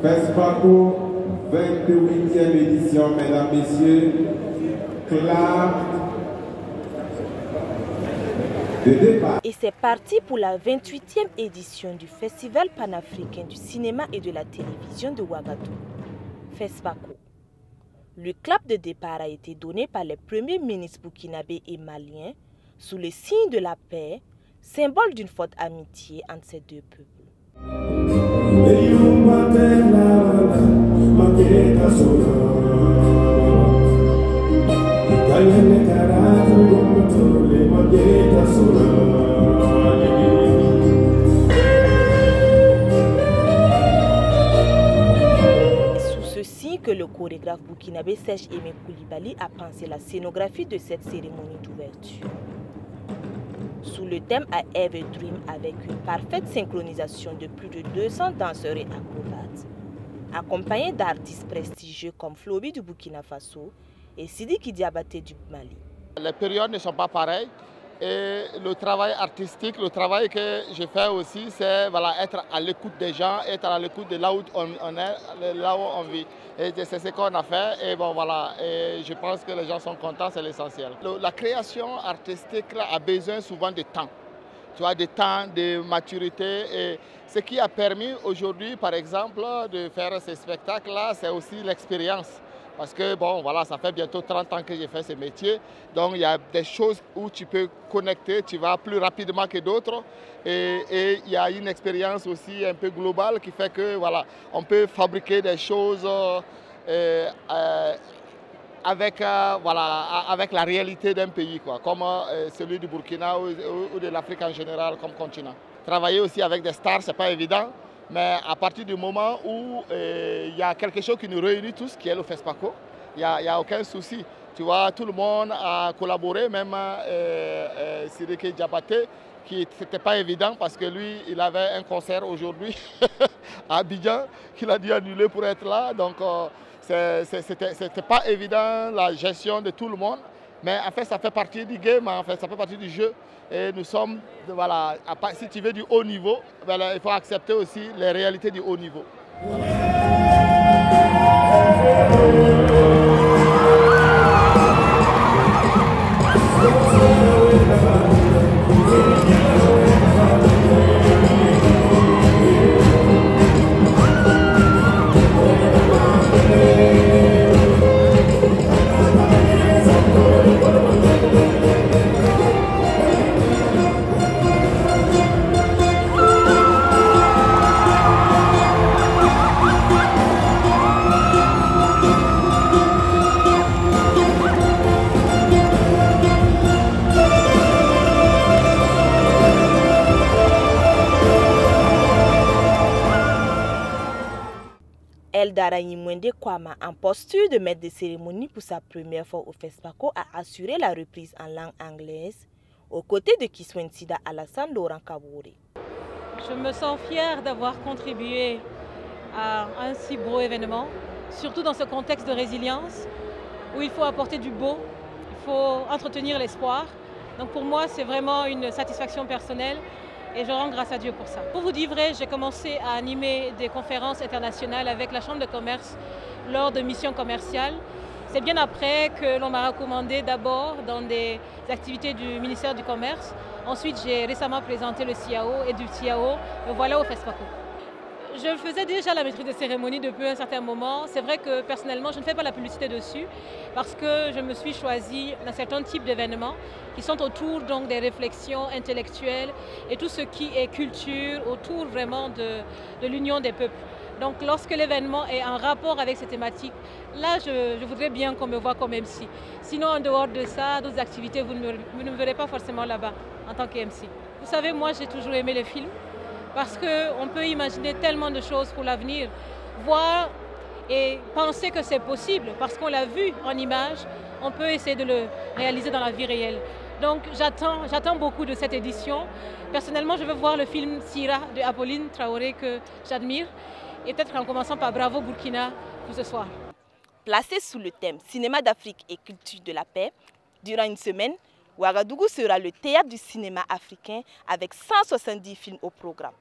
FESPACO, 28e édition, mesdames, messieurs. Clap de départ. Et c'est parti pour la 28e édition du Festival panafricain du cinéma et de la télévision de Ouagadougou, FESPACO. Le clap de départ a été donné par les premiers ministres burkinabés et maliens sous le signe de la paix, symbole d'une forte amitié entre ces deux peuples. Sous ce signe que le chorégraphe burkinabé Serge Aimé Koulibaly a pensé la scénographie de cette cérémonie d'ouverture. Sous le thème I Have a Dream, avec une parfaite synchronisation de plus de 200 danseurs et acrobates, accompagnés d'artistes prestigieux comme Flobi du Burkina Faso et Sidiki Diabaté du Mali. Les périodes ne sont pas pareilles et le travail artistique, le travail que je fais aussi, c'est être à l'écoute des gens, être à l'écoute de là où on est, là où on vit. Et c'est ce qu'on a fait et bon voilà, et je pense que les gens sont contents, c'est l'essentiel. La création artistique là, a besoin souvent de temps, tu vois, de temps, de maturité. Et ce qui a permis aujourd'hui, par exemple, de faire ces spectacles-là, c'est aussi l'expérience. Parce que bon, voilà, ça fait bientôt 30 ans que j'ai fait ce métier. Donc il y a des choses où tu peux connecter, tu vas plus rapidement que d'autres. Et il y a une expérience aussi un peu globale qui fait que voilà, on peut fabriquer des choses avec la réalité d'un pays, quoi, comme celui du Burkina ou de l'Afrique en général comme continent. Travailler aussi avec des stars, c'est pas évident. Mais à partir du moment où il y a quelque chose qui nous réunit tous, qui est le FESPACO, il n'y a aucun souci. Tu vois, tout le monde a collaboré, même Sidiki Diabaté, qui n'était pas évident parce que lui, il avait un concert aujourd'hui à Abidjan qu'il a dû annuler pour être là. Donc, c'était pas évident la gestion de tout le monde. Mais en fait, ça fait partie du game, en fait, ça fait partie du jeu. Et nous sommes, voilà, si tu veux du haut niveau, voilà, il faut accepter aussi les réalités du haut niveau. Eldara Mwende Kwama, en posture de maître de cérémonie pour sa première fois au FESPACO, a assuré la reprise en langue anglaise aux côtés de Kiswentida Alassane Laurent Kabouré. Je me sens fière d'avoir contribué à un si beau événement, surtout dans ce contexte de résilience où il faut apporter du beau, il faut entretenir l'espoir. Donc pour moi, c'est vraiment une satisfaction personnelle. Et je rends grâce à Dieu pour ça. Pour vous dire vrai, j'ai commencé à animer des conférences internationales avec la Chambre de commerce lors de missions commerciales. C'est bien après que l'on m'a recommandé d'abord dans des activités du ministère du Commerce. Ensuite, j'ai récemment présenté le CIAO et du CIAO, me voilà au FESPACO. Je faisais déjà la maîtrise de cérémonie depuis un certain moment. C'est vrai que personnellement, je ne fais pas la publicité dessus parce que je me suis choisi un certain type d'événements qui sont autour donc, des réflexions intellectuelles et tout ce qui est culture, autour vraiment de l'union des peuples. Donc lorsque l'événement est en rapport avec ces thématiques, là je voudrais bien qu'on me voit comme MC. Sinon en dehors de ça, d'autres activités, vous ne me verrez pas forcément là-bas en tant qu'MC. Vous savez, moi j'ai toujours aimé les films. Parce qu'on peut imaginer tellement de choses pour l'avenir, voir et penser que c'est possible, parce qu'on l'a vu en image, on peut essayer de le réaliser dans la vie réelle. Donc j'attends beaucoup de cette édition. Personnellement, je veux voir le film Sira de Apolline Traoré que j'admire, et peut-être en commençant par Bravo Burkina pour ce soir. Placé sous le thème Cinéma d'Afrique et culture de la paix, durant une semaine, Ouagadougou sera le théâtre du cinéma africain avec 170 films au programme.